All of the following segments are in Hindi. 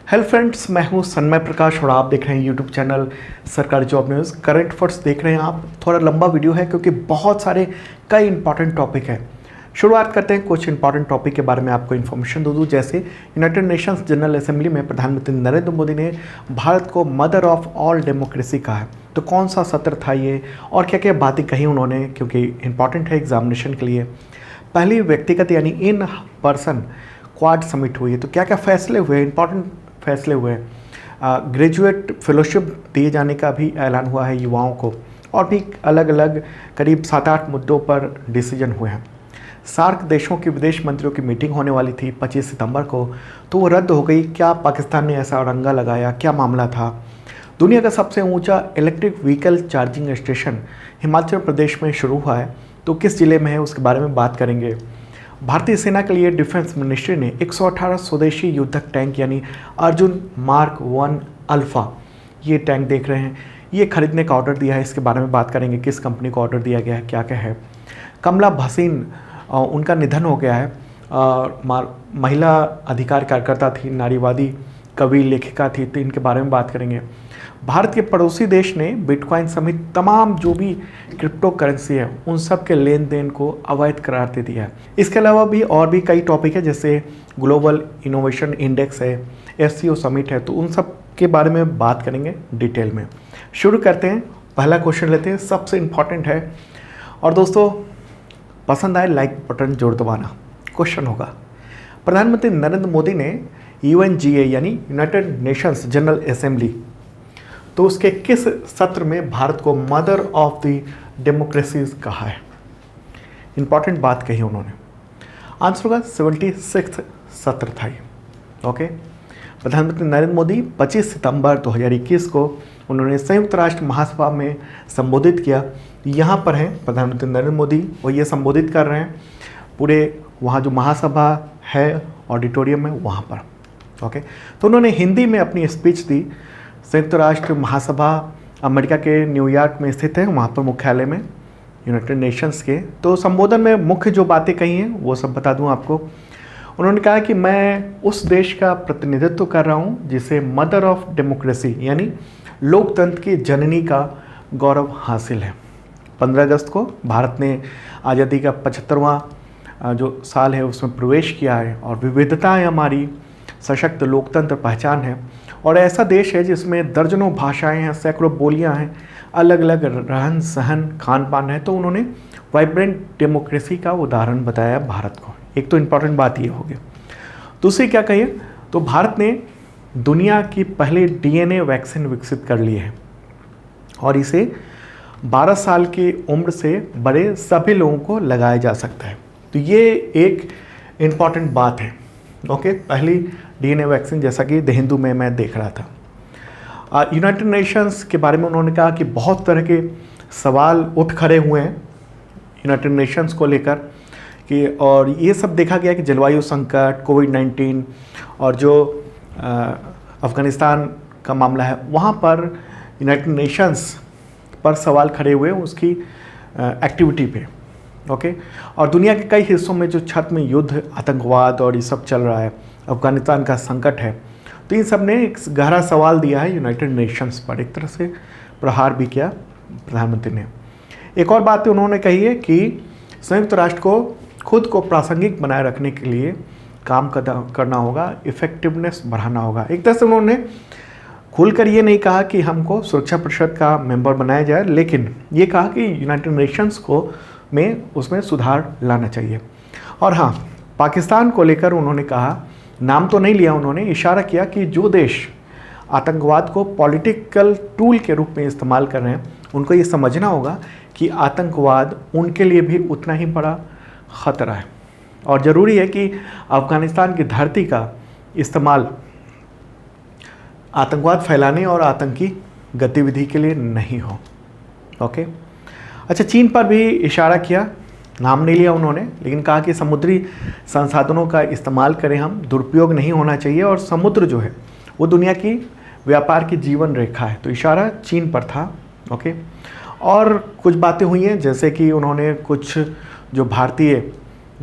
हेलो फ्रेंड्स, मैं हूं सन्मय प्रकाश और आप देख रहे हैं यूट्यूब चैनल सरकारी जॉब न्यूज़। करंट अफेयर्स देख रहे हैं आप। थोड़ा लंबा वीडियो है क्योंकि बहुत सारे कई इंपॉर्टेंट टॉपिक है। शुरुआत करते हैं कुछ इंपॉर्टेंट टॉपिक के बारे में आपको इन्फॉर्मेशन दे दूँ। जैसे यूनाइटेड नेशंस जनरल असेंबली में प्रधानमंत्री नरेंद्र मोदी ने भारत को मदर ऑफ ऑल डेमोक्रेसी कहा है। तो कौन सा सत्र था ये और क्या क्या बातें कही उन्होंने, क्योंकि इंपॉर्टेंट है एग्जामिनेशन के लिए। पहली व्यक्तिगत यानी इन पर्सन क्वाड समिट हुई है। तो क्या क्या फैसले हुए, इंपॉर्टेंट फैसले हुए। ग्रेजुएट फेलोशिप दिए जाने का भी ऐलान हुआ है युवाओं को, और भी अलग अलग करीब 7-8 मुद्दों पर डिसीजन हुए हैं। सार्क देशों के विदेश मंत्रियों की मीटिंग होने वाली थी 25 सितंबर को, तो वो रद्द हो गई। क्या पाकिस्तान ने ऐसा अड़ंगा लगाया, क्या मामला था। दुनिया का सबसे ऊंचा electric vehicle charging station Himachal Pradesh में शुरू हुआ है, तो किस ज़िले में है उसके बारे में बात करेंगे। भारतीय सेना के लिए डिफेंस मिनिस्ट्री ने 118 स्वदेशी युद्धक टैंक यानी अर्जुन मार्क 1 अल्फा, ये टैंक देख रहे हैं, ये खरीदने का ऑर्डर दिया है। इसके बारे में बात करेंगे, किस कंपनी को ऑर्डर दिया गया है, क्या क्या है। कमला भसीन, उनका निधन हो गया है। महिला अधिकार कार्यकर्ता थी, नारीवादी कवि लेखिका थी, तो इनके बारे में बात करेंगे। भारत के पड़ोसी देश ने बिटकॉइन समेत तमाम जो भी क्रिप्टो करेंसी है उन सब के लेन देन को अवैध करार दे दिया है। इसके अलावा भी और भी कई टॉपिक है, जैसे ग्लोबल इनोवेशन इंडेक्स है, एससीओ समिट है, तो उन सब के बारे में बात करेंगे डिटेल में। शुरू करते हैं, पहला क्वेश्चन लेते हैं, सबसे इम्पॉर्टेंट है। और दोस्तों पसंद आए लाइक बटन जोड़ दबाना। क्वेश्चन होगा, प्रधानमंत्री नरेंद्र मोदी ने यूएनजीए यानी यूनाइटेड नेशंस जनरल असेंबली, तो उसके किस सत्र में भारत को मदर ऑफ द डेमोक्रेसीज कहा है। इंपॉर्टेंट बात कही उन्होंने। आंसर होगा 76 सत्र था ये। ओके, प्रधानमंत्री नरेंद्र मोदी 25 सितंबर 2021 को उन्होंने संयुक्त राष्ट्र महासभा में संबोधित किया। यहाँ पर हैं प्रधानमंत्री नरेंद्र मोदी, वो ये संबोधित कर रहे हैं पूरे वहाँ जो महासभा है ऑडिटोरियम में वहाँ पर। ओके, तो उन्होंने हिंदी में अपनी स्पीच दी। संयुक्त राष्ट्र महासभा अमेरिका के न्यूयॉर्क में स्थित है, वहाँ पर मुख्यालय में यूनाइटेड नेशंस के। तो संबोधन में मुख्य जो बातें कही हैं वो सब बता दूं आपको। उन्होंने कहा कि मैं उस देश का प्रतिनिधित्व कर रहा हूँ जिसे मदर ऑफ डेमोक्रेसी यानी लोकतंत्र की जननी का गौरव हासिल है। 15 अगस्त को भारत ने आज़ादी का 75वां जो साल है उसमें प्रवेश किया है, और विविधताएँ हमारी सशक्त लोकतंत्र पहचान है। और ऐसा देश है जिसमें दर्जनों भाषाएं हैं, सैकड़ों बोलियां हैं, अलग अलग रहन सहन खान पान है। तो उन्होंने वाइब्रेंट डेमोक्रेसी का उदाहरण बताया भारत को। एक तो इम्पॉर्टेंट बात ये हो गई। दूसरी क्या कहिए, तो भारत ने दुनिया की पहली डीएनए वैक्सीन विकसित कर ली है, और इसे 12 साल की उम्र से बड़े सभी लोगों को लगाया जा सकता है। तो ये एक इम्पॉर्टेंट बात है। ओके, पहली डीएनए वैक्सीन, जैसा कि द हिंदू में मैं देख रहा था। यूनाइटेड नेशंस के बारे में उन्होंने कहा कि बहुत तरह के सवाल उठ खड़े हुए हैं यूनाइटेड नेशंस को लेकर कि, और ये सब देखा गया कि जलवायु संकट, कोविड-19 और जो अफ़गानिस्तान का मामला है वहाँ पर यूनाइटेड नेशंस पर सवाल खड़े हुए उसकी एक्टिविटी पे। ओके, और दुनिया के कई हिस्सों में जो छत में युद्ध, आतंकवाद और ये सब चल रहा है, अफ़गानिस्तान का संकट है, तो इन सब ने एक गहरा सवाल दिया है यूनाइटेड नेशंस पर। एक तरह से प्रहार भी किया प्रधानमंत्री ने। एक और बात उन्होंने कही है कि संयुक्त राष्ट्र को खुद को प्रासंगिक बनाए रखने के लिए काम करना होगा, इफ़ेक्टिवनेस बढ़ाना होगा। एक तरह से उन्होंने खुलकर ये नहीं कहा कि हमको सुरक्षा परिषद का मेंबर बनाया जाए, लेकिन ये कहा कि यूनाइटेड नेशंस को में उसमें सुधार लाना चाहिए। और हाँ, पाकिस्तान को लेकर उन्होंने कहा, नाम तो नहीं लिया, उन्होंने इशारा किया कि जो देश आतंकवाद को पॉलिटिकल टूल के रूप में इस्तेमाल कर रहे हैं उनको ये समझना होगा कि आतंकवाद उनके लिए भी उतना ही बड़ा ख़तरा है, और ज़रूरी है कि अफ़गानिस्तान की धरती का इस्तेमाल आतंकवाद फैलाने और आतंकी गतिविधि के लिए नहीं हो। ओके, अच्छा, चीन पर भी इशारा किया, नाम नहीं लिया उन्होंने, लेकिन कहा कि समुद्री संसाधनों का इस्तेमाल करें हम, दुरुपयोग नहीं होना चाहिए, और समुद्र जो है वो दुनिया की व्यापार की जीवन रेखा है। तो इशारा चीन पर था। ओके, और कुछ बातें हुई हैं, जैसे कि उन्होंने कुछ जो भारतीय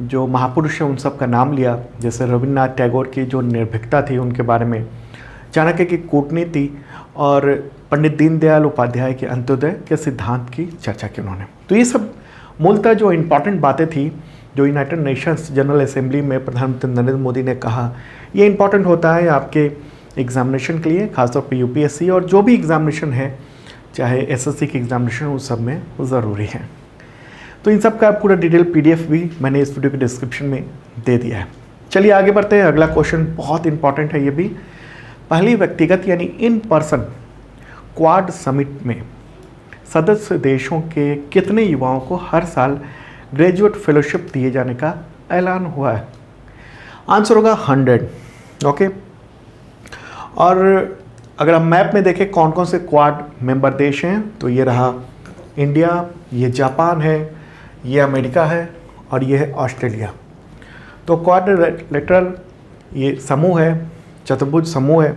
जो महापुरुष हैं उन सब का नाम लिया, जैसे रविन्द्रनाथ टैगोर की जो निर्भीकता थी उनके बारे में, चाणक्य की कूटनीति और पंडित दीनदयाल उपाध्याय के अंत्योदय के सिद्धांत की चर्चा की उन्होंने। तो ये सब मूलतः जो इम्पॉर्टेंट बातें थी जो यूनाइटेड नेशंस जनरल असेंबली में प्रधानमंत्री नरेंद्र मोदी ने कहा, ये इम्पॉर्टेंट होता है आपके एग्जामिनेशन के लिए, खासतौर पे यूपीएससी और जो भी एग्जामिनेशन है, चाहे एसएससी की एग्जामिनेशन, उस सब में वो ज़रूरी है। तो इन सब का पूरा डिटेल पीडीएफ भी मैंने इस वीडियो के डिस्क्रिप्शन में दे दिया है। चलिए आगे बढ़ते हैं। अगला क्वेश्चन बहुत इंपॉर्टेंट है ये भी। पहली व्यक्तिगत यानी इन पर्सन क्वाड समिट में सदस्य देशों के कितने युवाओं को हर साल ग्रेजुएट फेलोशिप दिए जाने का ऐलान हुआ है? आंसर होगा 100। ओके, और अगर हम मैप में देखें कौन कौन से क्वाड मेंबर देश हैं, तो ये रहा इंडिया, ये जापान है, ये अमेरिका है और ये है ऑस्ट्रेलिया। तो क्वाड्रिलेटरल ये समूह है, चतुर्भुज समूह है,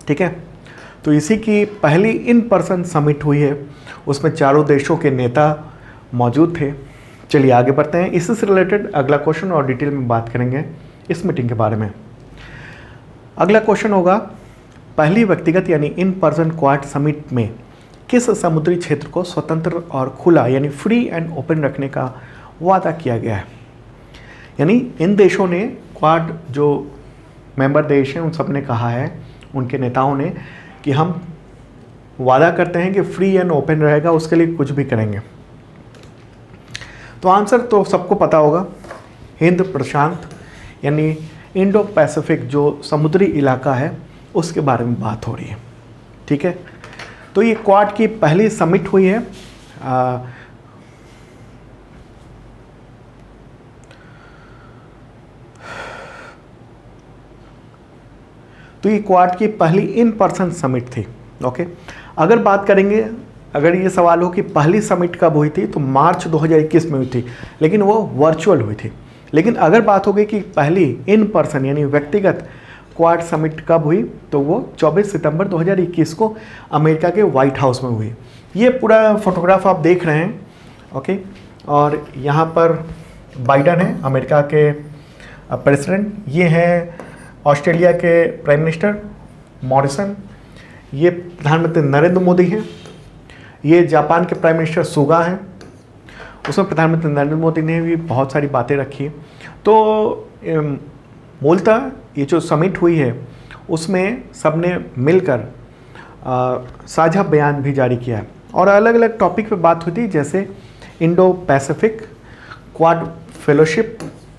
ठीक है। तो इसी की पहली इन पर्सन समिट हुई है, उसमें चारों देशों के नेता मौजूद थे। चलिए आगे बढ़ते हैं। इससे रिलेटेड अगला क्वेश्चन और डिटेल में बात करेंगे इस मीटिंग के बारे में। अगला क्वेश्चन होगा, पहली व्यक्तिगत यानी इन पर्सन क्वाड समिट में किस समुद्री क्षेत्र को स्वतंत्र और खुला यानी फ्री एंड ओपन रखने का वादा किया गया है? यानी इन देशों ने, क्वाड जो मेंबर देश हैं, उन सब ने कहा है, उनके नेताओं ने, कि हम वादा करते हैं कि फ्री एंड ओपन रहेगा, उसके लिए कुछ भी करेंगे। तो आंसर तो सबको पता होगा, हिंद प्रशांत यानी इंडो पैसिफिक जो समुद्री इलाका है उसके बारे में बात हो रही है, ठीक है। तो ये क्वाड की पहली समिट हुई है तो ये क्वाड की पहली इन पर्सन समिट थी। ओके, अगर बात करेंगे, अगर ये सवाल हो कि पहली समिट कब हुई थी, तो मार्च 2021 में हुई थी, लेकिन वो वर्चुअल हुई थी। लेकिन अगर बात हो गई कि पहली इन पर्सन यानी व्यक्तिगत क्वाड समिट कब हुई, तो वो 24 सितंबर 2021 को अमेरिका के व्हाइट हाउस में हुई। ये पूरा फोटोग्राफ आप देख रहे हैं, ओके। और यहाँ पर बाइडन है, अमेरिका के प्रेसिडेंट, ये है ऑस्ट्रेलिया के प्राइम मिनिस्टर मॉरिसन, ये प्रधानमंत्री नरेंद्र मोदी हैं, ये जापान के प्राइम मिनिस्टर सुगा हैं। उसमें प्रधानमंत्री नरेंद्र मोदी ने भी बहुत सारी बातें रखी। तो मूलतः ये जो समिट हुई है उसमें सबने मिलकर साझा बयान भी जारी किया है और अलग अलग टॉपिक पे बात हुई थी, जैसे Indo Pacific quad fellowship,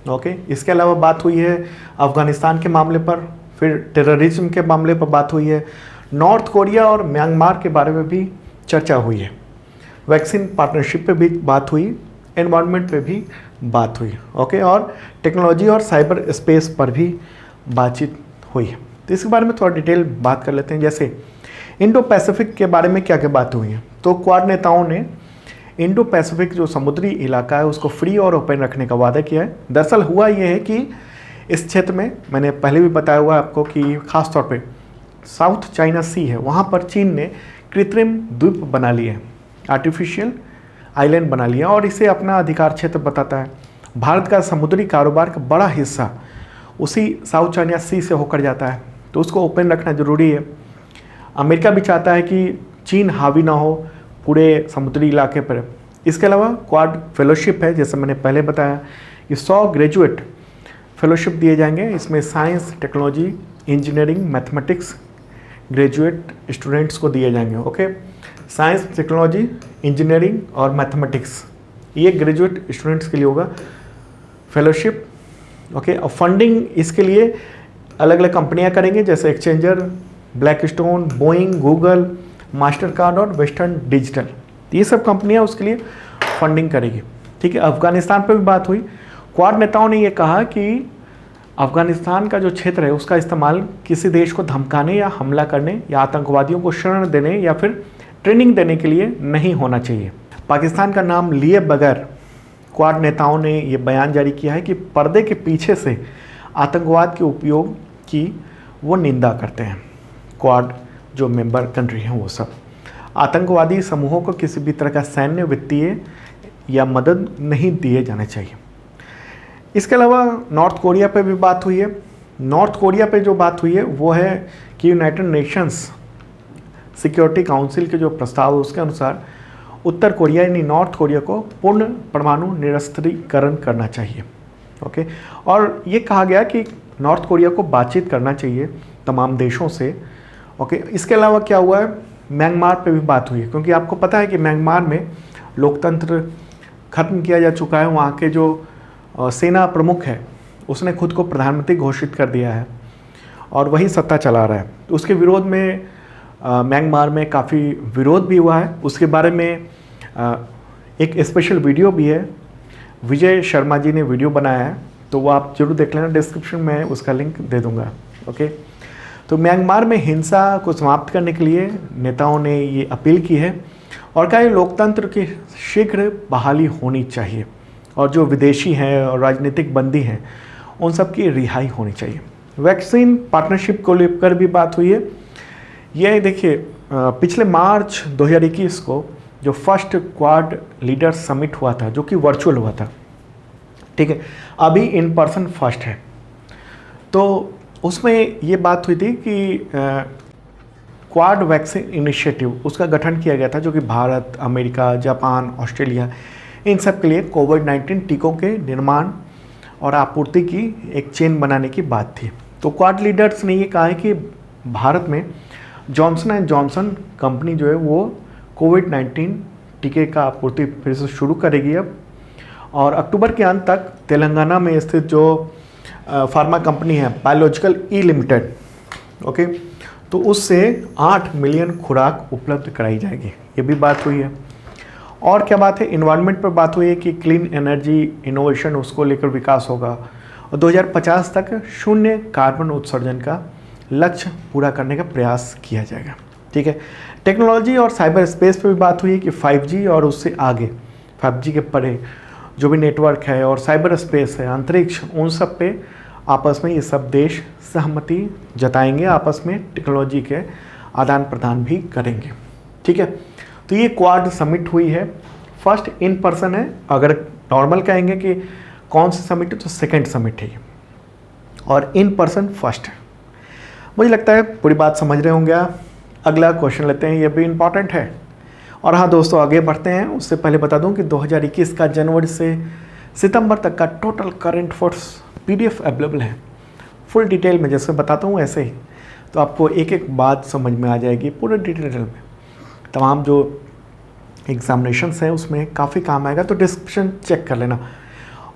okay. इसके अलावा बात हुई है अफ़गानिस्तान के मामले पर, फिर टेररिज्म के मामले पर बात हुई है, नॉर्थ कोरिया और म्यांमार के बारे में भी चर्चा हुई है, वैक्सीन पार्टनरशिप पे भी बात हुई, एनवायरनमेंट पे भी बात हुई, ओके। और टेक्नोलॉजी और साइबर स्पेस पर भी बातचीत हुई है। तो इसके बारे में थोड़ा डिटेल बात कर लेते हैं। जैसे इंडो पैसिफिक के बारे में क्या क्या बात हुई है, तो क्वाड नेताओं ने इंडो पैसिफिक जो समुद्री इलाका है उसको फ्री और ओपन रखने का वादा किया है। दरअसल हुआ ये है कि इस क्षेत्र में, मैंने पहले भी बताया हुआ आपको कि खास तौर पे साउथ चाइना सी है, वहाँ पर चीन ने कृत्रिम द्वीप बना लिए हैं, आर्टिफिशियल आइलैंड बना लिया और इसे अपना अधिकार क्षेत्र बताता है। भारत का समुद्री कारोबार का बड़ा हिस्सा उसी साउथ चाइना सी से होकर जाता है, तो उसको ओपन रखना ज़रूरी है। अमेरिका भी चाहता है कि चीन हावी ना हो पूरे समुद्री इलाके पर। इसके अलावा क्वाड फेलोशिप है, जैसे मैंने पहले बताया, ये 100 ग्रेजुएट फेलोशिप दिए जाएंगे। इसमें science, technology, engineering, mathematics graduate students को दिए जाएंगे, ओके। साइंस, टेक्नोलॉजी, इंजीनियरिंग और मैथमेटिक्स, ये ग्रेजुएट स्टूडेंट्स के लिए होगा फेलोशिप, ओके। और फंडिंग इसके लिए अलग अलग कंपनियां करेंगे, जैसे exchanger, Blackstone, Boeing, Google, master card और वेस्टर्न डिजिटल, ये सब कंपनियां उसके लिए फंडिंग करेगी, ठीक है। अफगानिस्तान पर भी बात हुई। क्वाड नेताओं ने ये कहा कि अफगानिस्तान का जो क्षेत्र है उसका इस्तेमाल किसी देश को धमकाने या हमला करने या आतंकवादियों को शरण देने या फिर ट्रेनिंग देने के लिए नहीं होना चाहिए। पाकिस्तान का नाम लिए बगैर क्वाड नेताओं ने ये बयान जारी किया है कि पर्दे के पीछे से आतंकवाद के उपयोग की वो निंदा करते हैं। क्वाड जो मेंबर कंट्री हैं वो सब आतंकवादी समूहों को किसी भी तरह का सैन्य, वित्तीय या मदद नहीं दिए जाने चाहिए। इसके अलावा नॉर्थ कोरिया पर भी बात हुई है। नॉर्थ कोरिया पे जो बात हुई है वो है कि यूनाइटेड नेशंस सिक्योरिटी काउंसिल के जो प्रस्ताव है उसके अनुसार उत्तर कोरिया यानी नॉर्थ कोरिया को पूर्ण परमाणु निरस्त्रीकरण करना चाहिए। ओके, और ये कहा गया कि नॉर्थ कोरिया को बातचीत करना चाहिए तमाम देशों से। ओके, इसके अलावा क्या हुआ है, म्यांमार पे भी बात हुई है, क्योंकि आपको पता है कि म्यांमार में लोकतंत्र खत्म किया जा चुका है। वहाँ के जो सेना प्रमुख है उसने खुद को प्रधानमंत्री घोषित कर दिया है और वही सत्ता चला रहा है। तो उसके विरोध में म्यांमार में काफ़ी विरोध भी हुआ है। उसके बारे में एक स्पेशल वीडियो भी है, विजय शर्मा जी ने वीडियो बनाया है, तो वो आप जरूर देख लेना, डिस्क्रिप्शन में उसका लिंक दे दूंगा। ओके, तो म्यांमार में हिंसा को समाप्त करने के लिए नेताओं ने ये अपील की है और कहा लोकतंत्र की शीघ्र बहाली होनी चाहिए और जो विदेशी हैं और राजनीतिक बंदी हैं उन सब की रिहाई होनी चाहिए। वैक्सीन पार्टनरशिप को लेकर भी बात हुई है। ये देखिए, पिछले मार्च 2021 को जो फर्स्ट क्वाड लीडर समिट हुआ था जो कि वर्चुअल हुआ था, ठीक है, अभी इन पर्सन फर्स्ट है, तो उसमें ये बात हुई थी कि क्वाड वैक्सीन इनिशिएटिव उसका गठन किया गया था जो कि भारत, अमेरिका, जापान, ऑस्ट्रेलिया इन सब के लिए कोविड-19 टीकों के निर्माण और आपूर्ति की एक चेन बनाने की बात थी। तो क्वाड लीडर्स ने ये कहा है कि भारत में जॉनसन एंड जॉनसन कंपनी जो है वो कोविड-19 टीके का आपूर्ति फिर से शुरू करेगी अब, और अक्टूबर के अंत तक तेलंगाना में स्थित जो फार्मा कंपनी है बायोलॉजिकल ई लिमिटेड, ओके, तो उससे 8 मिलियन खुराक उपलब्ध कराई जाएगी, ये भी बात हुई है। और क्या बात है, इन्वायरमेंट पर बात हुई है कि क्लीन एनर्जी इनोवेशन उसको लेकर विकास होगा और 2050 तक शून्य कार्बन उत्सर्जन का लक्ष्य पूरा करने का प्रयास किया जाएगा। ठीक है, टेक्नोलॉजी और साइबर स्पेस पे भी बात हुई है कि 5G और उससे आगे 5G के परे जो भी नेटवर्क है और साइबर स्पेस है, अंतरिक्ष, उन सब पे आपस में ये सब देश सहमति जताएंगे, आपस में टेक्नोलॉजी के आदान प्रदान भी करेंगे। ठीक है, तो ये क्वाड समिट हुई है, फर्स्ट इन पर्सन है। अगर नॉर्मल कहेंगे कि कौन सा समिट है तो सेकंड समिट है और इन पर्सन फर्स्ट है। मुझे लगता है पूरी बात समझ रहे होंगे आप। अगला क्वेश्चन लेते हैं, ये भी इम्पॉर्टेंट है। और हाँ दोस्तों, आगे बढ़ते हैं उससे पहले बता दूं कि 2021 का जनवरी से सितंबर तक का total current affairs PDF available है, फुल डिटेल में जैसे बताता हूँ ऐसे ही, तो आपको एक एक बात समझ में आ जाएगी पूरे डिटेल में। तमाम जो एग्जामिनेशंस हैं उसमें काफ़ी काम आएगा, तो डिस्क्रिप्शन चेक कर लेना।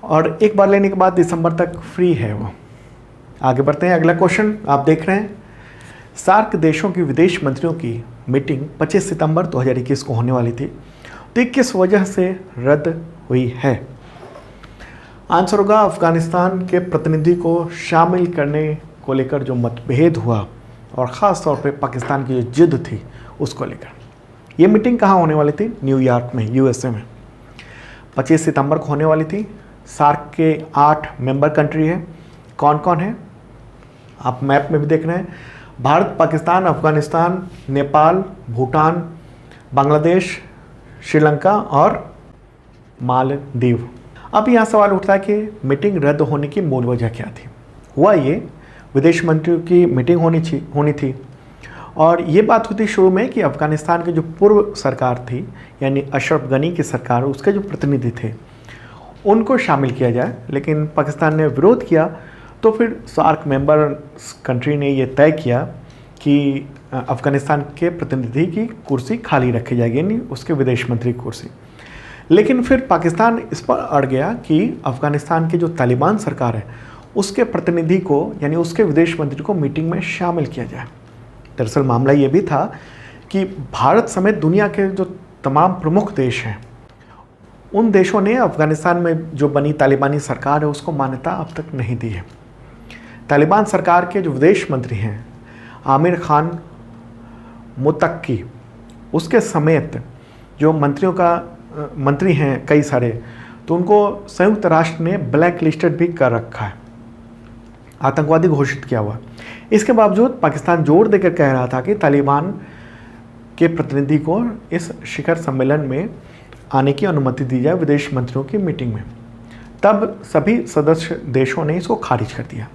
और एक बार लेने के बाद दिसंबर तक फ्री है वो। आगे बढ़ते हैं, अगला क्वेश्चन आप देख रहे हैं, सार्क देशों की विदेश मंत्रियों की मीटिंग 25 सितंबर 2021 को होने वाली थी, तो किस वजह से रद्द हुई है? आंसर होगा अफगानिस्तान के प्रतिनिधि को शामिल करने को लेकर जो मतभेद हुआ और ख़ास तौर पे पाकिस्तान की जो जिद थी उसको लेकर। ये मीटिंग कहाँ होने वाली थी? न्यूयॉर्क में, USA में 25 सितंबर को होने वाली थी। सार्क के 8 मेंबर कंट्री है। कौन कौन है आप मैप में भी देख रहे हैं, भारत, पाकिस्तान, अफगानिस्तान, नेपाल, भूटान, बांग्लादेश, श्रीलंका और मालदीव। अब यहाँ सवाल उठता है कि मीटिंग रद्द होने की मूल वजह क्या थी? हुआ ये, विदेश मंत्रियों की मीटिंग होनी थी और ये बात हुई थी शुरू में कि अफगानिस्तान की जो पूर्व सरकार थी यानी अशरफ गनी की सरकार, उसके जो प्रतिनिधि थे उनको शामिल किया जाए, लेकिन पाकिस्तान ने विरोध किया। तो फिर सार्क मेंबर कंट्री ने ये तय किया कि अफ़गानिस्तान के प्रतिनिधि की कुर्सी खाली रखी जाएगी, यानी उसके विदेश मंत्री की कुर्सी। लेकिन फिर पाकिस्तान इस पर अड़ गया कि अफ़गानिस्तान की जो तालिबान सरकार है उसके प्रतिनिधि को यानी उसके विदेश मंत्री को मीटिंग में शामिल किया जाए। दरअसल मामला ये भी था कि भारत समेत दुनिया के जो तमाम प्रमुख देश हैं उन देशों ने अफ़गानिस्तान में जो बनी तालिबानी सरकार है उसको मान्यता अब तक नहीं दी है। तालिबान सरकार के जो विदेश मंत्री हैं आमिर खान मुत्तकी, उसके समेत जो मंत्री हैं कई सारे, तो उनको संयुक्त राष्ट्र ने ब्लैक लिस्टेड भी कर रखा है, आतंकवादी घोषित किया हुआ। इसके बावजूद पाकिस्तान जोर देकर कह रहा था कि तालिबान के प्रतिनिधि को इस शिखर सम्मेलन में आने की अनुमति दी जाए विदेश मंत्रियों की मीटिंग में। तब सभी सदस्य देशों ने इसको खारिज कर दिया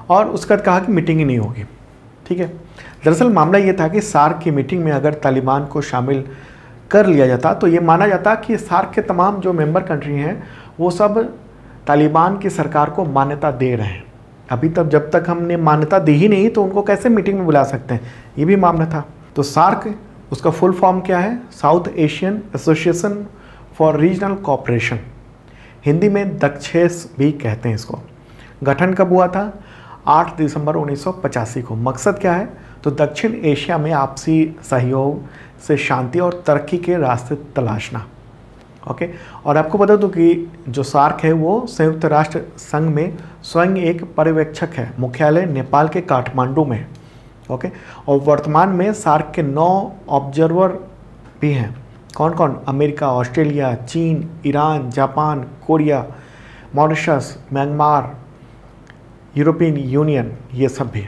और उसके बाद कहा कि मीटिंग ही नहीं होगी। ठीक है, दरअसल मामला ये था कि सार्क की मीटिंग में अगर तालिबान को शामिल कर लिया जाता तो ये माना जाता कि सार्क के तमाम जो मेंबर कंट्री हैं वो सब तालिबान की सरकार को मान्यता दे रहे हैं। अभी तक जब तक हमने मान्यता दी ही नहीं तो उनको कैसे मीटिंग में बुला सकते हैं, ये भी मामला था। तो सार्क, उसका फुल फॉर्म क्या है? South Asian association for regional cooperation, Hindi में दक्षेस भी कहते हैं इसको। गठन कब हुआ था? 8 दिसंबर 1985 को। मकसद क्या है? तो दक्षिण एशिया में आपसी सहयोग से शांति और तरक्की के रास्ते तलाशना। ओके, और आपको बता दूं कि जो सार्क है वो संयुक्त राष्ट्र संघ में स्वयं एक पर्यवेक्षक है, मुख्यालय नेपाल के काठमांडू में। ओके, और वर्तमान में सार्क के 9 ऑब्जर्वर भी हैं। कौन कौन? अमेरिका, ऑस्ट्रेलिया, चीन, Iran, Japan, Korea, Mauritius, Myanmar, European union, ये सब भी।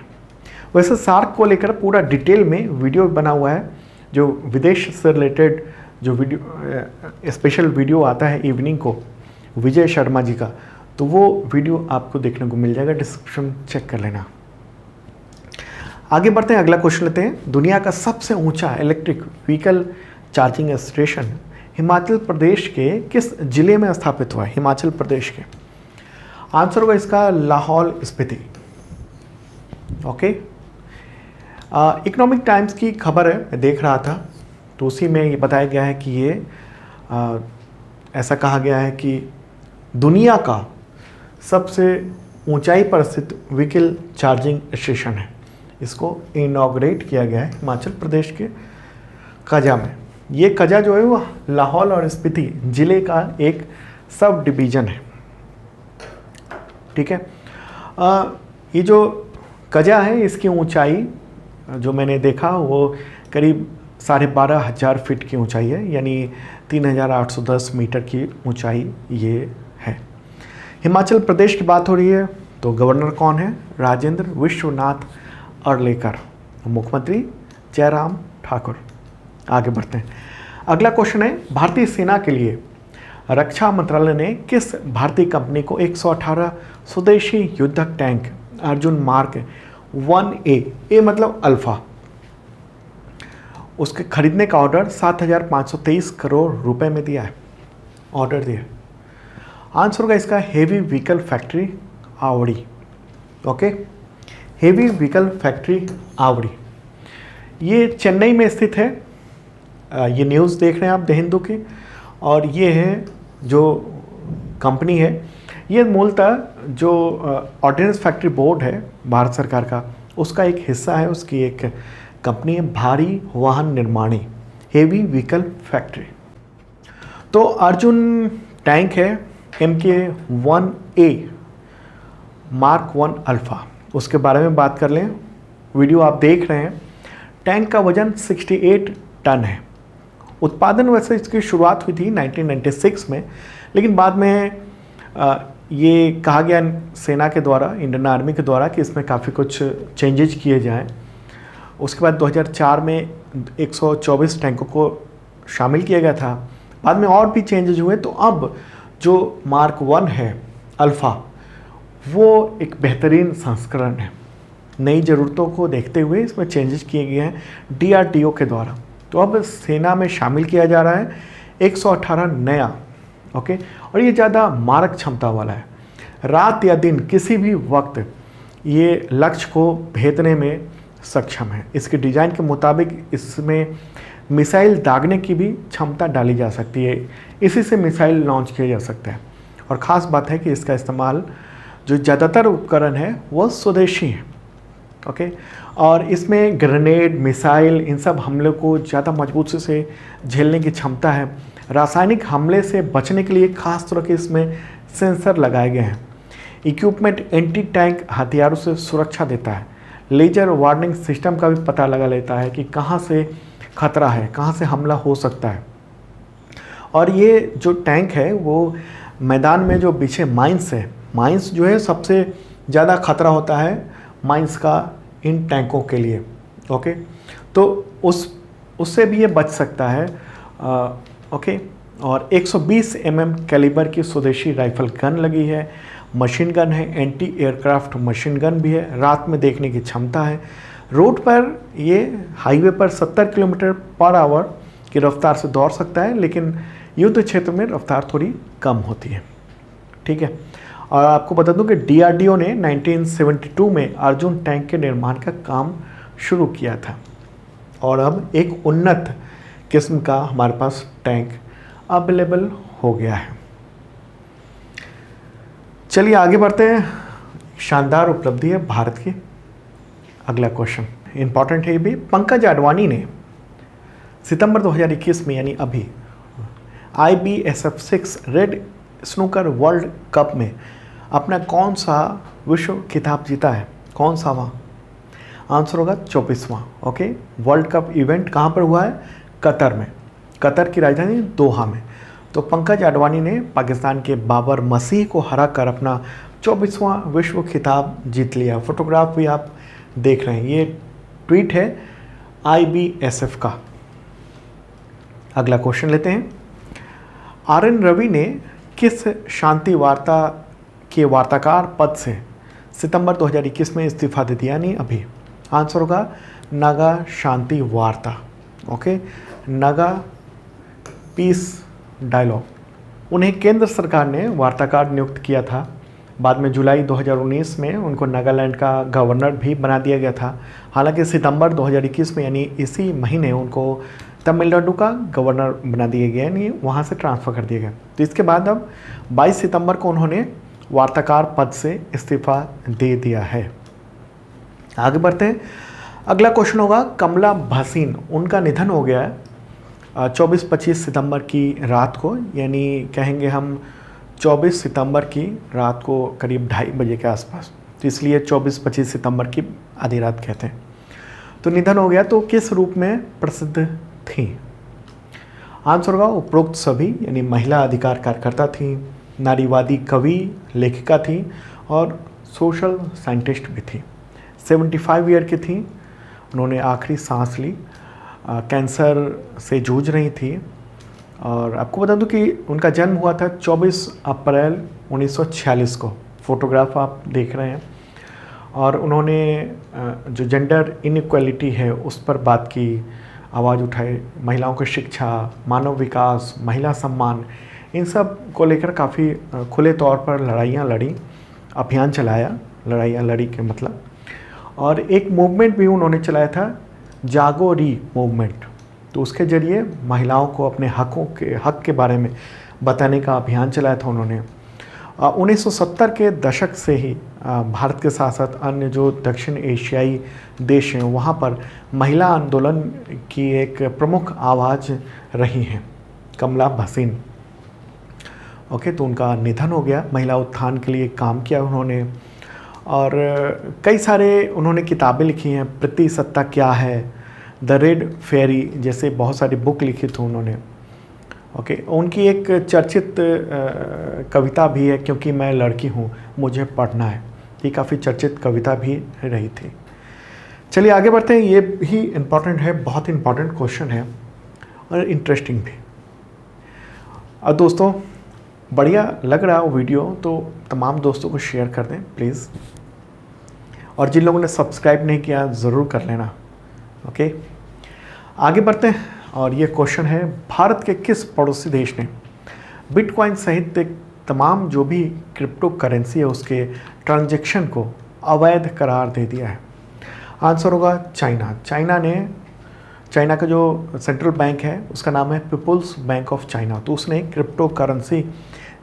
वैसे सार्क को लेकर पूरा डिटेल में वीडियो बना हुआ है, जो विदेश से रिलेटेड जो वीडियो स्पेशल वीडियो आता है इवनिंग को विजय शर्मा जी का, तो वो वीडियो आपको देखने को मिल जाएगा, डिस्क्रिप्शन चेक कर लेना। आगे बढ़ते हैं, अगला क्वेश्चन लेते हैं। दुनिया का सबसे ऊंचा electric vehicle charging station Himachal Pradesh के किस जिले में स्थापित हुआ है? हिमाचल प्रदेश के। आंसर होगा इसका Lahaul Spiti. Okay, economic times की खबर है, मैं देख रहा था, तो उसी में ये बताया गया है कि ये ऐसा कहा गया है कि दुनिया का सबसे ऊंचाई पर स्थित व्हीकल चार्जिंग स्टेशन है। इसको इनॉग्रेट किया गया है हिमाचल प्रदेश के कजा में। ये कजा जो है वो लाहौल और स्पीति जिले का एक सब डिवीज़न है। ठीक है, ये जो कजा है इसकी ऊंचाई जो मैंने देखा वो करीब 12,500 फीट की ऊंचाई है, यानी 3,810 मीटर की ऊंचाई ये है। हिमाचल प्रदेश की बात हो रही है तो गवर्नर कौन है? राजेंद्र विश्वनाथ अर्लेकर। मुख्यमंत्री जयराम ठाकुर। आगे बढ़ते हैं, अगला क्वेश्चन है, भारतीय सेना के लिए रक्षा मंत्रालय ने किस भारतीय कंपनी को 118 स्वदेशी युद्धक टैंक अर्जुन मार्क 1A, ए मतलब अल्फा, उसके खरीदने का ऑर्डर 7,523 करोड़ रुपए में दिया है, ऑर्डर दिया। आंसर होगा इसका heavy vehicle factory आवड़ी। Okay, heavy vehicle factory आवड़ी, ये चेन्नई में स्थित है। ये न्यूज़ देख रहे हैं आप द हिंदू की, और ये है जो कंपनी है, ये मूलतः जो ऑर्डिनेंस फैक्ट्री बोर्ड है भारत सरकार का, उसका एक हिस्सा है, उसकी एक कंपनी है, भारी वाहन निर्माणी, हेवी व्हीकल फैक्ट्री। तो अर्जुन टैंक है MK 1A मार्क 1 अल्फ़ा, उसके बारे में बात कर लें। वीडियो आप देख रहे हैं, टैंक का वजन 68 टन है। उत्पादन वैसे इसकी शुरुआत हुई थी 1996 में, लेकिन बाद में ये कहा गया सेना के द्वारा, इंडियन आर्मी के द्वारा, कि इसमें काफ़ी कुछ चेंजेज किए जाएं। उसके बाद 2004 में 124 टैंकों को शामिल किया गया था, बाद में और भी चेंजेज हुए। तो अब जो मार्क 1 है अल्फ़ा, वो एक बेहतरीन संस्करण है। नई ज़रूरतों को देखते हुए इसमें चेंजेस किए गए हैं DRDO के द्वारा। तो अब सेना में शामिल किया जा रहा है 118 नया। ओके, और ये ज़्यादा मारक क्षमता वाला है, रात या दिन किसी भी वक्त ये लक्ष्य को भेदने में सक्षम है। इसके डिज़ाइन के मुताबिक इसमें मिसाइल दागने की भी क्षमता डाली जा सकती है, इसी से मिसाइल लॉन्च किया जा सकता है। और ख़ास बात है कि इसका इस्तेमाल जो ज़्यादातर उपकरण है वो स्वदेशी हैं। ओके, और इसमें ग्रेनेड, मिसाइल, इन सब हमलों को ज़्यादा मजबूती से झेलने की क्षमता है। रासायनिक हमले से बचने के लिए खास तौर के इसमें सेंसर लगाए गए हैं। इक्विपमेंट एंटी टैंक हथियारों से सुरक्षा देता है। लेजर वार्निंग सिस्टम का भी पता लगा लेता है कि कहाँ से खतरा है, कहाँ से हमला हो सकता है। और ये जो टैंक है वो मैदान में जो पीछे माइंस है, माइंस जो है सबसे ज़्यादा खतरा होता है माइंस का इन टैंकों के लिए। ओके, तो उससे भी ये बच सकता है। ओके, और 120 mm कैलिबर की स्वदेशी राइफल गन लगी है। मशीन गन है, एंटी एयरक्राफ्ट मशीन गन भी है, रात में देखने की क्षमता है। रोड पर ये हाईवे पर 70 किलोमीटर पर आवर की रफ्तार से दौड़ सकता है, लेकिन युद्ध क्षेत्र में रफ्तार थोड़ी कम होती है। ठीक है। और आपको बता दूं कि DRDO ने 1972 में अर्जुन टैंक के निर्माण का काम शुरू किया था और अब एक उन्नत किस्म का हमारे पास टैंक अवेलेबल हो गया है। चलिए आगे बढ़ते हैं। शानदार उपलब्धि है भारत की। अगला क्वेश्चन इंपॉर्टेंट है ये भी। पंकज आडवाणी ने सितंबर 2021 में यानी अभी IBSF 6 red snooker world cup में अपना कौन सा विश्व खिताब जीता है? कौन सा वहाँ? आंसर होगा 24वां। ओके। वर्ल्ड कप इवेंट कहाँ पर हुआ है? कतर में, कतर की राजधानी दोहा में। तो पंकज आडवाणी ने पाकिस्तान के बाबर मसीह को हराकर अपना 24वां विश्व खिताब जीत लिया। फोटोग्राफ भी आप देख रहे हैं, ये ट्वीट है IBSF का। अगला क्वेश्चन लेते हैं। RN रवि ने किस शांति वार्ता के वार्ताकार पद से सितंबर 2021 में इस्तीफा दे दिया? यानी अभी। आंसर होगा नागा शांति वार्ता। Okay, Naga peace dialogue. उन्हें केंद्र सरकार ने वार्ताकार नियुक्त किया था। बाद में जुलाई 2019 में उनको नागालैंड का गवर्नर भी बना दिया गया था। हालांकि सितंबर 2021 में यानी इसी महीने उनको तमिलनाडु का गवर्नर बना दिया गया, यानी वहाँ से ट्रांसफ़र कर दिया गया। तो इसके बाद अब 22 सितंबर को उन्होंने वार्ताकार पद से इस्तीफा दे दिया है। आगे बढ़ते हैं। अगला क्वेश्चन होगा कमला भसीन, उनका निधन हो गया है 24-25 सितंबर की रात को, यानी कहेंगे हम 24 सितंबर की रात को करीब 2:30 बजे के आसपास, तो इसलिए 24-25 सितंबर की आधी रात कहते हैं। तो निधन हो गया। तो किस रूप में प्रसिद्ध थी? आंसर होगा उपरोक्त सभी, यानी महिला अधिकार कार्यकर्ता थी, नारीवादी कवि लेखिका थी और सोशल साइंटिस्ट भी थी। 75 ईयर की थी, उन्होंने आखिरी सांस ली, कैंसर से जूझ रही थी। और आपको बता दूं कि उनका जन्म हुआ था 24 अप्रैल 1946 को। फोटोग्राफ आप देख रहे हैं। और उन्होंने जो जेंडर इनइक्वालिटी है उस पर बात की, आवाज़ उठाई, महिलाओं की शिक्षा, मानव विकास, महिला सम्मान, इन सब को लेकर काफ़ी खुले तौर पर लड़ाइयाँ लड़ी, अभियान चलाया। लड़ाइयाँ लड़ी के मतलब, और एक मूवमेंट भी उन्होंने चलाया था, जागो री मूवमेंट। तो उसके ज़रिए महिलाओं को अपने हक के बारे में बताने का अभियान चलाया था उन्होंने। 1970 के दशक से ही भारत के साथ साथ अन्य जो दक्षिण एशियाई देश हैं वहाँ पर महिला आंदोलन की एक प्रमुख आवाज़ रही हैं कमला भसीन। ओके, तो उनका निधन हो गया। महिला उत्थान के लिए काम किया उन्होंने और कई सारे उन्होंने किताबें लिखी हैं। प्रति सत्ता क्या है, द रेड फेरी जैसे बहुत सारी बुक लिखी थी उन्होंने। ओके, उनकी एक चर्चित कविता भी है, क्योंकि मैं लड़की हूँ मुझे पढ़ना है। ये काफ़ी चर्चित कविता भी रही थी। चलिए आगे बढ़ते हैं। ये भी इम्पॉर्टेंट है, बहुत इम्पॉर्टेंट क्वेश्चन है और इंटरेस्टिंग भी। और दोस्तों बढ़िया लग रहा हो वीडियो तो तमाम दोस्तों को शेयर कर दें प्लीज़, और जिन लोगों ने सब्सक्राइब नहीं किया ज़रूर कर लेना। ओके, आगे बढ़ते हैं। और ये क्वेश्चन है, भारत के किस पड़ोसी देश ने बिटकॉइन सहित तमाम जो भी क्रिप्टो करेंसी है उसके ट्रांजैक्शन को अवैध करार दे दिया है? आंसर होगा चाइना। चाइना का जो सेंट्रल बैंक है उसका नाम है पीपुल्स बैंक ऑफ चाइना। तो उसने क्रिप्टो करेंसी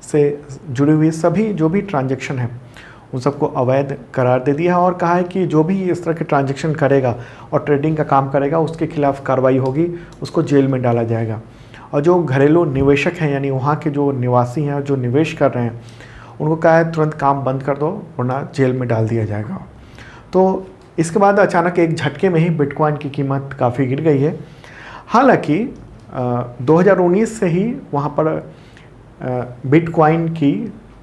से जुड़ी हुई सभी जो भी ट्रांजैक्शन है उन सबको अवैध करार दे दिया है और कहा है कि जो भी इस तरह के ट्रांजैक्शन करेगा और ट्रेडिंग का काम करेगा उसके खिलाफ कार्रवाई होगी, उसको जेल में डाला जाएगा। और जो घरेलू निवेशक हैं यानी वहाँ के जो निवासी हैं जो निवेश कर रहे हैं उनको कहा है तुरंत काम बंद कर दो वरना जेल में डाल दिया जाएगा। तो इसके बाद अचानक एक झटके में ही बिटकॉइन की कीमत काफ़ी गिर गई है। हालांकि 2019 से ही वहाँ पर बिटकॉइन की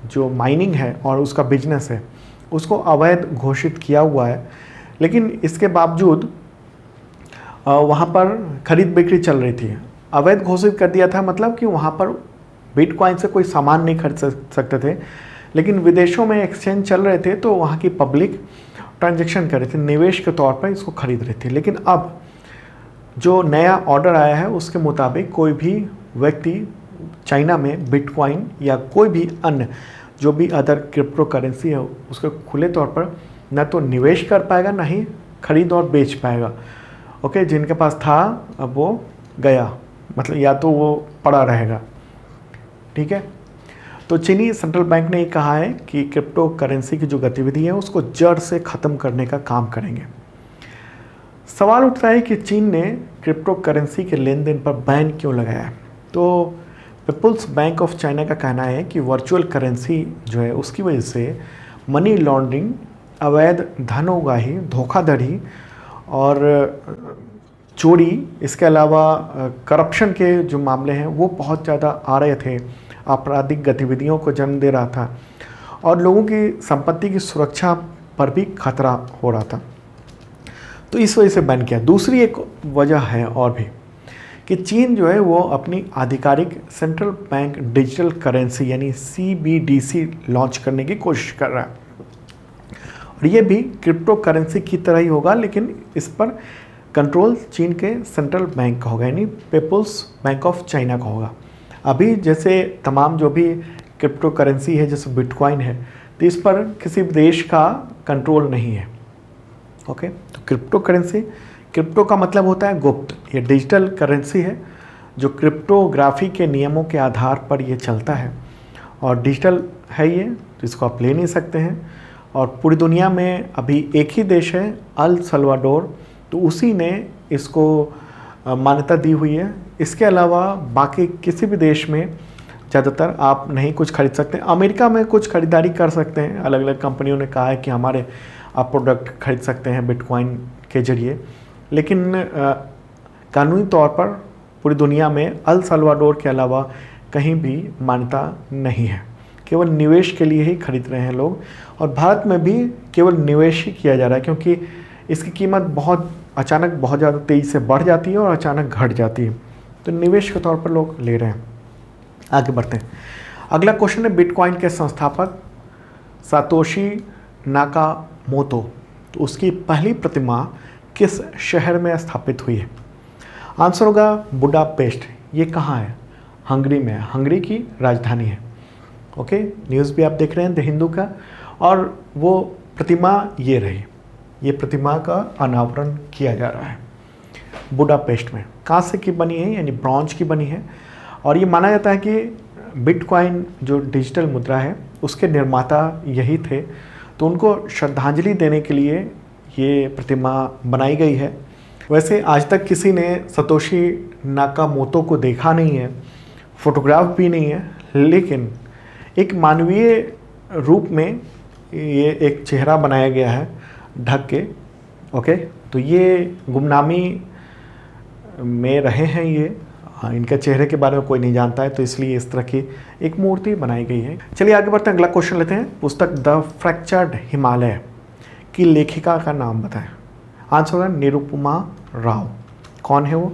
जो माइनिंग है और उसका बिजनेस है उसको अवैध घोषित किया हुआ है, लेकिन इसके बावजूद वहाँ पर खरीद बिक्री चल रही थी। अवैध घोषित कर दिया था मतलब कि वहाँ पर बिटकॉइन से कोई सामान नहीं खरीद सकते थे, लेकिन विदेशों में एक्सचेंज चल रहे थे तो वहाँ की पब्लिक ट्रांजैक्शन कर रहे थे, निवेश के तौर पर इसको खरीद रहे थे। लेकिन अब जो नया ऑर्डर आया है उसके मुताबिक कोई भी व्यक्ति चाइना में बिटकॉइन या कोई भी अन्य जो भी अदर क्रिप्टो करेंसी है उसके खुले तौर पर न तो निवेश कर पाएगा, ना ही खरीद और बेच पाएगा। ओके, जिनके पास था अब वो गया, मतलब या तो वो पड़ा रहेगा। ठीक है, तो चीनी सेंट्रल बैंक ने ये कहा है कि क्रिप्टो करेंसी की जो गतिविधि है उसको जड़ से ख़त्म करने का काम करेंगे। सवाल उठता है कि चीन ने क्रिप्टो करेंसी के लेन देन पर बैन क्यों लगाया है। तो पीपुल्स बैंक ऑफ चाइना का कहना है कि वर्चुअल करेंसी जो है उसकी वजह से मनी लॉन्ड्रिंग, अवैध धन उगाही, धोखाधड़ी और चोरी, इसके अलावा करप्शन के जो मामले हैं वो बहुत ज़्यादा आ रहे थे, आपराधिक गतिविधियों को जन्म दे रहा था और लोगों की संपत्ति की सुरक्षा पर भी खतरा हो रहा था। तो इस वजह से बैन किया। दूसरी एक वजह है और भी कि चीन जो है वो अपनी आधिकारिक सेंट्रल बैंक डिजिटल करेंसी यानी CBDC लॉन्च करने की कोशिश कर रहा है और ये भी क्रिप्टो करेंसी की तरह ही होगा, लेकिन इस पर कंट्रोल चीन के सेंट्रल बैंक का होगा, यानी पीपुल्स बैंक ऑफ चाइना का होगा। अभी जैसे तमाम जो भी क्रिप्टो करेंसी है जैसे बिटकॉइन है, तो इस पर किसी देश का कंट्रोल नहीं है। ओके, तो क्रिप्टो करेंसी, क्रिप्टो का मतलब होता है गुप्त, ये डिजिटल करेंसी है जो क्रिप्टोग्राफी के नियमों के आधार पर ये चलता है और डिजिटल है ये, तो इसको आप ले नहीं सकते हैं। और पूरी दुनिया में अभी एक ही देश है अल सल्वाडोर, तो उसी ने इसको मान्यता दी हुई है। इसके अलावा बाकी किसी भी देश में ज़्यादातर आप नहीं कुछ खरीद सकते। अमेरिका में कुछ खरीदारी कर सकते हैं, अलग अलग कंपनियों ने कहा है कि हमारे आप प्रोडक्ट खरीद सकते हैं बिटकॉइन के ज़रिए, लेकिन कानूनी तौर पर पूरी दुनिया में अल सल्वाडोर के अलावा कहीं भी मान्यता नहीं है। केवल निवेश के लिए ही खरीद रहे हैं लोग और भारत में भी केवल निवेश ही किया जा रहा है क्योंकि इसकी कीमत बहुत अचानक बहुत ज़्यादा तेज़ी से बढ़ जाती है और अचानक घट जाती है, तो निवेश के तौर पर लोग ले रहे हैं। आगे बढ़ते हैं। अगला क्वेश्चन है बिटकॉइन के संस्थापक सातोशी नाकामोतो, तो उसकी पहली प्रतिमा किस शहर में स्थापित हुई है? आंसर होगा बुडापेस्ट। ये कहाँ है? हंगरी में है, हंगरी की राजधानी है। ओके, न्यूज़ भी आप देख रहे हैं द हिंदू का, और वो प्रतिमा ये रही, ये प्रतिमा का अनावरण किया जा रहा है बुडापेस्ट में। कांस्य की बनी है यानी ब्रॉन्ज की बनी है और ये माना जाता है कि बिटकॉइन जो डिजिटल मुद्रा है उसके निर्माता यही थे, तो उनको श्रद्धांजलि देने के लिए ये प्रतिमा बनाई गई है। वैसे आज तक किसी ने सतोशी नाकामोतो को देखा नहीं है, फोटोग्राफ भी नहीं है, लेकिन एक मानवीय रूप में ये एक चेहरा बनाया गया है ढक के। ओके, तो ये गुमनामी में रहे हैं ये, इनके चेहरे के बारे में कोई नहीं जानता है, तो इसलिए इस तरह की एक मूर्ति बनाई गई है। चलिए आगे बढ़ते हैं, अगला क्वेश्चन लेते हैं। पुस्तक द फ्रैक्चर्ड हिमालय की लेखिका का नाम बताएं। आंसर है निरुपमा राव। कौन है वो?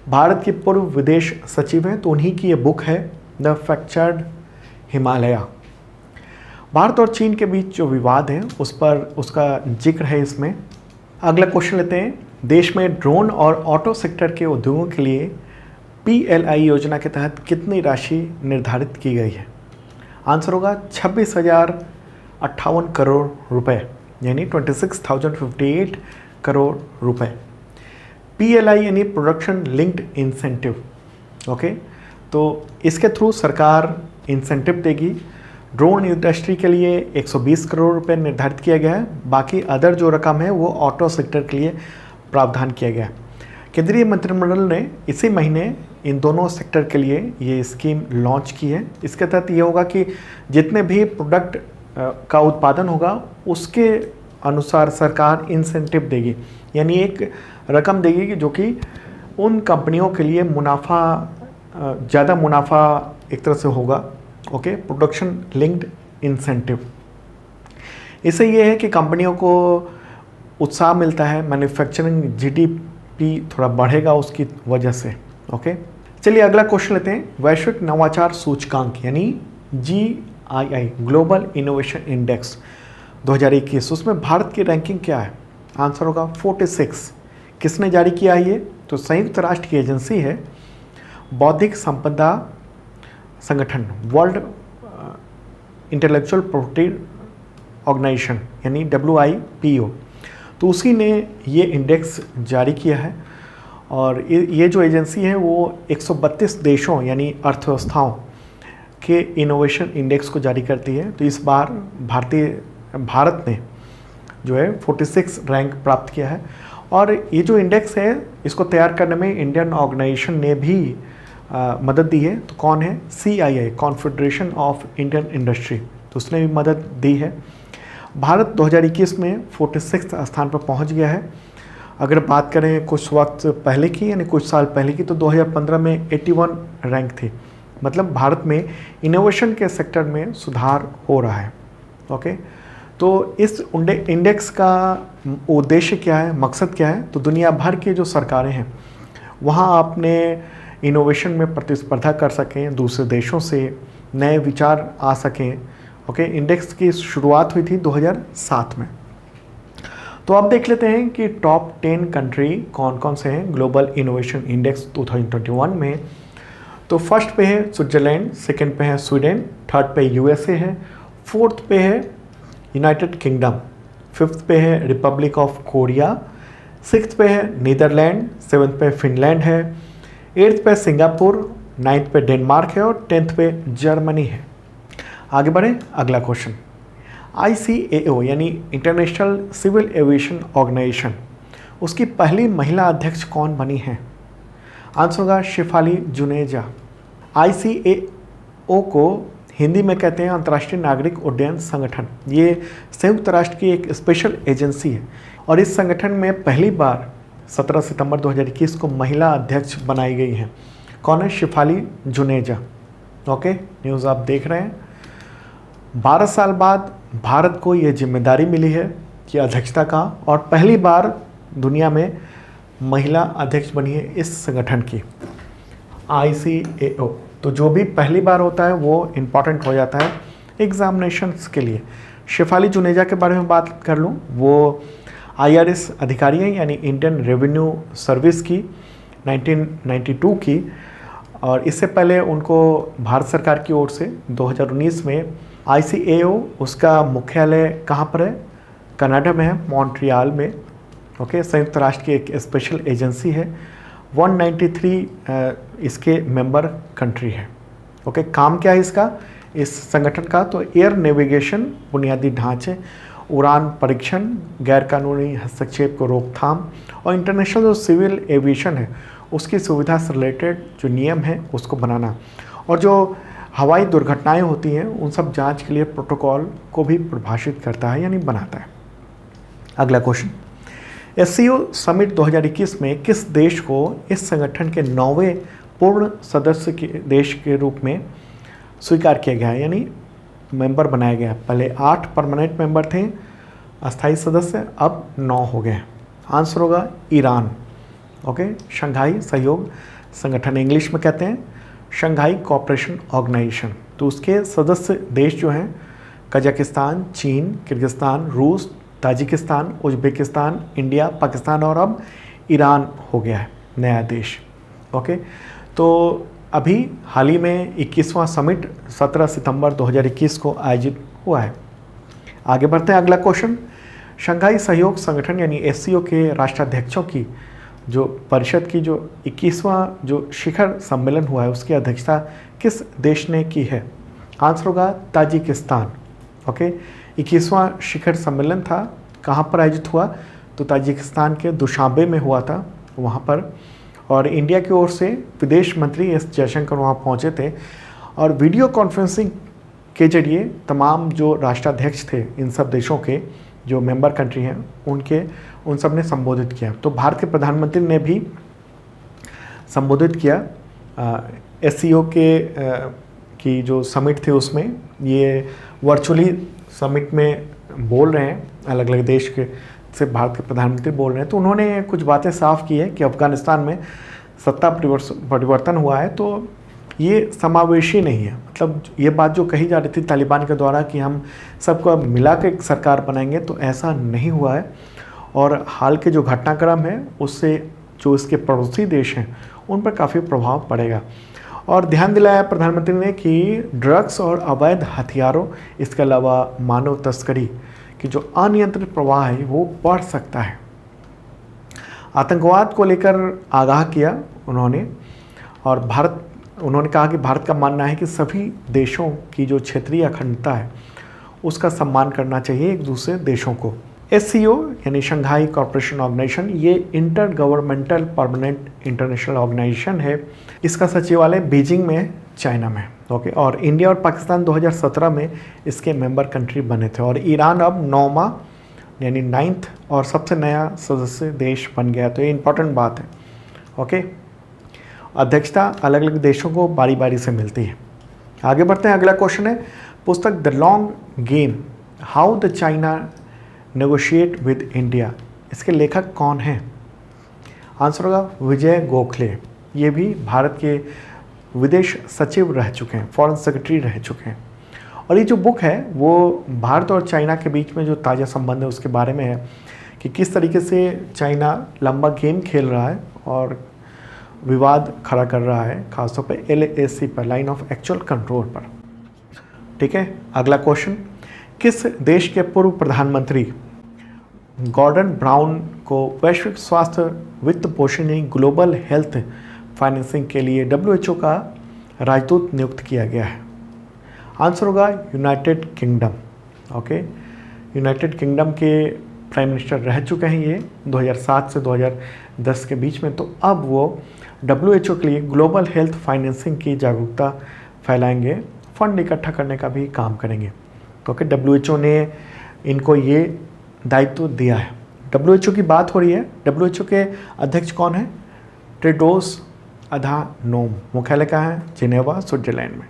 भारत की पूर्व विदेश सचिव हैं, तो उन्हीं की ये बुक है द फ्रैक्चर्ड हिमालय। भारत और चीन के बीच जो विवाद है उस पर उसका जिक्र है इसमें। अगला क्वेश्चन लेते हैं। देश में ड्रोन और ऑटो सेक्टर के उद्योगों के लिए PLI योजना के तहत कितनी राशि निर्धारित की गई है? आंसर होगा 26,058 करोड़ रुपए, यानी 26,058 करोड़ रुपए। PLI यानी प्रोडक्शन लिंक्ड इंसेंटिव। ओके, तो इसके थ्रू सरकार इंसेंटिव देगी। ड्रोन इंडस्ट्री के लिए 120 करोड़ रुपए निर्धारित किया गया है, बाकी अदर जो रकम है वो ऑटो सेक्टर के लिए प्रावधान किया गया है। केंद्रीय मंत्रिमंडल ने इसी महीने इन दोनों सेक्टर के लिए ये स्कीम लॉन्च की है। इसके तहत ये होगा कि जितने भी प्रोडक्ट का उत्पादन होगा उसके अनुसार सरकार इंसेंटिव देगी, यानी एक रकम देगी जो कि उन कंपनियों के लिए मुनाफा, ज़्यादा मुनाफा एक तरह से होगा। Okay, production linked incentive. इससे ये है कि कंपनियों को उत्साह मिलता है, मैन्युफैक्चरिंग GDP थोड़ा बढ़ेगा उसकी वजह से। ओके, चलिए अगला क्वेश्चन लेते हैं। वैश्विक नवाचार सूचकांक यानी CII ग्लोबल इनोवेशन इंडेक्स 2021, उसमें भारत की रैंकिंग क्या है? आंसर होगा 46। किसने जारी किया है ये? तो संयुक्त राष्ट्र की एजेंसी है बौद्धिक संपदा संगठन, वर्ल्ड इंटेलेक्चुअल प्रॉपर्टी ऑर्गेनाइजेशन यानी WIPO, तो उसी ने ये इंडेक्स जारी किया है। और ये जो एजेंसी है वो 132 देशों यानी अर्थव्यवस्थाओं के इनोवेशन इंडेक्स को जारी करती है। तो इस बार भारत ने जो है 46 रैंक प्राप्त किया है। और ये जो इंडेक्स है इसको तैयार करने में इंडियन ऑर्गेनाइजेशन ने भी मदद दी है। तो कौन है? CII, confederation of Indian industry, तो उसने भी मदद दी है। भारत 2021 में 46 स्थान पर पहुंच गया है। अगर बात करें कुछ वक्त पहले की यानी कुछ साल पहले की, तो 2015 में 81 रैंक थी। मतलब भारत में इनोवेशन के सेक्टर में सुधार हो रहा है। ओके, तो इस इंडेक्स का उद्देश्य क्या है, मकसद क्या है? तो दुनिया भर की जो सरकारें हैं वहाँ अपने इनोवेशन में प्रतिस्पर्धा कर सकें, दूसरे देशों से नए विचार आ सकें। ओके, इंडेक्स की शुरुआत हुई थी 2007 में। तो अब देख लेते हैं कि टॉप 10 कंट्री कौन कौन से हैं ग्लोबल इनोवेशन इंडेक्स 2021 में। तो फर्स्ट पे है स्विट्जरलैंड, सेकंड पे है स्वीडन, थर्ड पे USA है, फोर्थ पे है यूनाइटेड किंगडम, फिफ्थ पे है रिपब्लिक ऑफ कोरिया, सिक्स्थ पे है नीदरलैंड, सेवन्थ पे फिनलैंड है, एट्थ पे सिंगापुर, नाइन्थ पे डेनमार्क है और 10th पे जर्मनी है। आगे बढ़े, अगला क्वेश्चन। ICAO यानी इंटरनेशनल सिविल एविएशन ऑर्गेनाइजेशन, उसकी पहली महिला अध्यक्ष कौन बनी है? आंसर होगा शेफाली जुनेजा। ICAO को हिंदी में कहते हैं अंतर्राष्ट्रीय नागरिक उड्डयन संगठन। ये संयुक्त राष्ट्र की एक स्पेशल एजेंसी है और इस संगठन में पहली बार 17 सितंबर 2021 को महिला अध्यक्ष बनाई गई हैं। कौन है? शेफाली जुनेजा। ओके, न्यूज़ आप देख रहे हैं। 12 साल बाद भारत को ये जिम्मेदारी मिली है कि अध्यक्षता का, और पहली बार दुनिया में महिला अध्यक्ष बनी है इस संगठन की, ICAO। तो जो भी पहली बार होता है वो इम्पॉर्टेंट हो जाता है एग्जामिनेशंस के लिए। शेफाली जुनेजा के बारे में बात कर लूँ, वो IRS अधिकारी हैं यानी इंडियन रेवेन्यू सर्विस की 1992 की, और इससे पहले उनको भारत सरकार की ओर से 2019 में ICAO, उसका मुख्यालय कहाँ पर है? कनाडा में है, मॉन्ट्रियल में। ओके, संयुक्त राष्ट्र की एक स्पेशल एजेंसी है। 193 इसके मेंबर कंट्री है। ओके, काम क्या है इसका, इस संगठन का? तो एयर नेविगेशन, बुनियादी ढांचे, उड़ान परीक्षण, गैरकानूनी हस्तक्षेप को रोकथाम और इंटरनेशनल जो सिविल एविएशन है उसकी सुविधा से रिलेटेड जो नियम है उसको बनाना, और जो हवाई दुर्घटनाएं होती हैं उन सब जांच के लिए प्रोटोकॉल को भी परिभाषित करता है यानी बनाता है। अगला क्वेश्चन, SCO समिट 2021 में किस देश को इस संगठन के 9वें पूर्ण सदस्य के देश के रूप में स्वीकार किया गया है यानी मेंबर बनाया गया? पहले 8 परमानेंट मेंबर थे अस्थायी सदस्य, अब 9 हो गए। आंसर होगा ईरान। ओके, शंघाई सहयोग संगठन, इंग्लिश में कहते हैं शंघाई कोऑपरेशन ऑर्गेनाइजेशन। तो उसके सदस्य देश जो हैं कजाकिस्तान, चीन, किर्गिस्तान, रूस, ताजिकिस्तान, उज्बेकिस्तान, इंडिया, पाकिस्तान और अब ईरान हो गया है नया देश। ओके, तो अभी हाल ही में 21वां समिट 17 सितंबर 2021 को आयोजित हुआ है। आगे बढ़ते हैं, अगला क्वेश्चन। शंघाई सहयोग संगठन यानी SCO के राष्ट्राध्यक्षों की जो परिषद की जो 21वां जो शिखर सम्मेलन हुआ है उसकी अध्यक्षता किस देश ने की है? आंसर होगा ताजिकिस्तान। ओके, 21वां शिखर सम्मेलन था, कहाँ पर आयोजित हुआ? तो ताजिकिस्तान के दुशांबे में हुआ था वहाँ पर, और इंडिया की ओर से विदेश मंत्री S जयशंकर वहाँ पहुँचे थे और वीडियो कॉन्फ्रेंसिंग के जरिए तमाम जो राष्ट्राध्यक्ष थे इन सब देशों के जो मेंबर कंट्री हैं उन सब ने संबोधित किया। तो भारत के प्रधानमंत्री ने भी संबोधित किया SCO की जो समिट थी उसमें। ये वर्चुअली समिट में बोल रहे हैं, अलग अलग देश के से भारत के प्रधानमंत्री बोल रहे हैं। तो उन्होंने कुछ बातें साफ की है कि अफ़गानिस्तान में सत्ता परिवर्तन हुआ है, तो ये समावेशी नहीं है। मतलब ये बात जो कही जा रही थी तालिबान के द्वारा कि हम सबको अब मिला के एक सरकार बनाएंगे, तो ऐसा नहीं हुआ है। और हाल के जो घटनाक्रम है उससे जो इसके पड़ोसी देश हैं उन पर काफ़ी प्रभाव पड़ेगा। और ध्यान दिलाया प्रधानमंत्री ने कि ड्रग्स और अवैध हथियारों, इसके अलावा मानव तस्करी की जो अनियंत्रित प्रवाह है वो बढ़ सकता है। आतंकवाद को लेकर आगाह किया उन्होंने। और उन्होंने कहा कि भारत का मानना है कि सभी देशों की जो क्षेत्रीय अखंडता है उसका सम्मान करना चाहिए एक दूसरे देशों को। SCO यानी शंघाई कॉरपोरेशन ऑर्गेनाइजेशन, ये intergovernmental permanent international organisation है। इसका सचिवालय बीजिंग में है, चाइना में। ओके। और इंडिया और पाकिस्तान 2017 में इसके मेंबर कंट्री बने थे। और ईरान अब 9वां यानी 9th और सबसे नया सदस्य देश बन गया। तो ये इंपॉर्टेंट बात है। ओके। अध्यक्षता अलग अलग देशों को बारी बारी से मिलती है। आगे बढ़ते हैं। अगला क्वेश्चन है पुस्तक the long game, how the China negotiate with India. इसके लेखक कौन हैं? आंसर होगा विजय गोखले। ये भी भारत के विदेश सचिव रह चुके हैं, फॉरेन सेक्रेटरी रह चुके हैं। और ये जो बुक है वो भारत और चाइना के बीच में जो ताज़ा संबंध है उसके बारे में है कि किस तरीके से चाइना लंबा गेम खेल रहा है और विवाद खड़ा कर रहा है, खासतौर पे LAC पर, लाइन ऑफ एक्चुअल कंट्रोल पर। ठीक है। अगला क्वेश्चन, किस देश के पूर्व प्रधानमंत्री गॉर्डन ब्राउन को वैश्विक स्वास्थ्य वित्त पोषण यानी ग्लोबल हेल्थ फाइनेंसिंग के लिए WHO का राजदूत नियुक्त किया गया है? आंसर होगा United kingdom. Okay. United kingdom के प्राइम मिनिस्टर रह चुके हैं ये 2007 से 2010 के बीच में। तो अब वो WHO के लिए ग्लोबल हेल्थ फाइनेंसिंग की जागरूकता फैलाएंगे, फंड इकट्ठा करने का भी काम करेंगे। क्योंकि WHO ने इनको ये दायित्व दिया है। WHO की बात हो रही है। WHO के अध्यक्ष कौन है? Tedros Adhanom. मुख्यालय कहाँ है? जिनेवा, स्विट्जरलैंड में।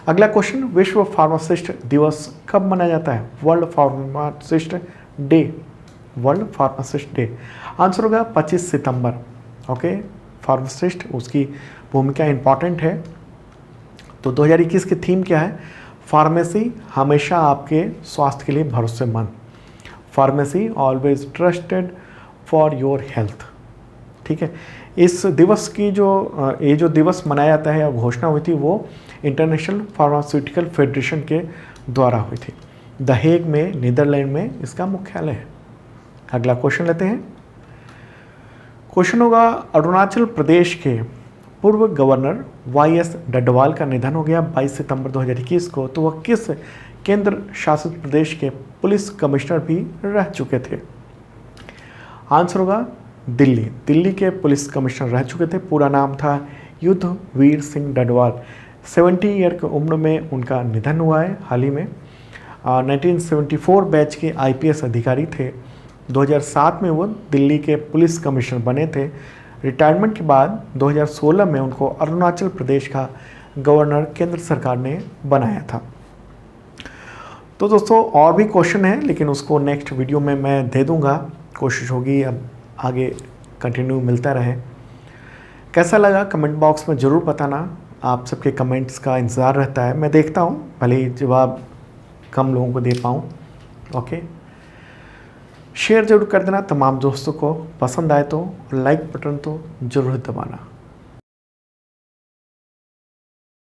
अगला क्वेश्चन, विश्व फार्मासिस्ट दिवस कब मनाया जाता है? World pharmacist day. World pharmacist day. Answer होगा 25 सितंबर। ओके। फार्मासिस्ट, उसकी भूमिका इंपॉर्टेंट है। तो 2021 की थीम क्या है? फार्मेसी हमेशा आपके स्वास्थ्य के लिए भरोसेमंद। Pharmacy always trusted for your health. ठीक है। इस दिवस की ये जो दिवस मनाया जाता है या घोषणा हुई थी वो इंटरनेशनल फार्मास्यूटिकल फेडरेशन के द्वारा हुई थी। द हेग में, नीदरलैंड में इसका मुख्यालय है। अगला क्वेश्चन लेते हैं। क्वेश्चन होगा, अरुणाचल प्रदेश के पूर्व गवर्नर YS डडवाल का निधन हो गया 22 सितंबर 2021 को। तो वह किस केंद्र शासित प्रदेश के पुलिस कमिश्नर भी रह चुके थे? आंसर होगा दिल्ली। दिल्ली के पुलिस कमिश्नर रह चुके थे। पूरा नाम था युद्धवीर सिंह डडवाल। 70 ईयर की उम्र में उनका निधन हुआ है हाल ही में। 1974 बैच के IPS अधिकारी थे। 2007 में वो दिल्ली के पुलिस कमिश्नर बने थे। रिटायरमेंट के बाद 2016 में उनको अरुणाचल प्रदेश का गवर्नर केंद्र सरकार ने बनाया था। तो दोस्तों और भी क्वेश्चन है, लेकिन उसको नेक्स्ट वीडियो में मैं दे दूंगा। कोशिश होगी अब आगे कंटिन्यू मिलता रहे। कैसा लगा कमेंट बॉक्स में ज़रूर बताना। आप सबके कमेंट्स का इंतज़ार रहता है। मैं देखता हूँ, भले ही जवाब कम लोगों को दे पाऊँ। ओके। शेयर ज़रूर कर देना तमाम दोस्तों को। पसंद आए तो लाइक बटन तो ज़रूर दबाना।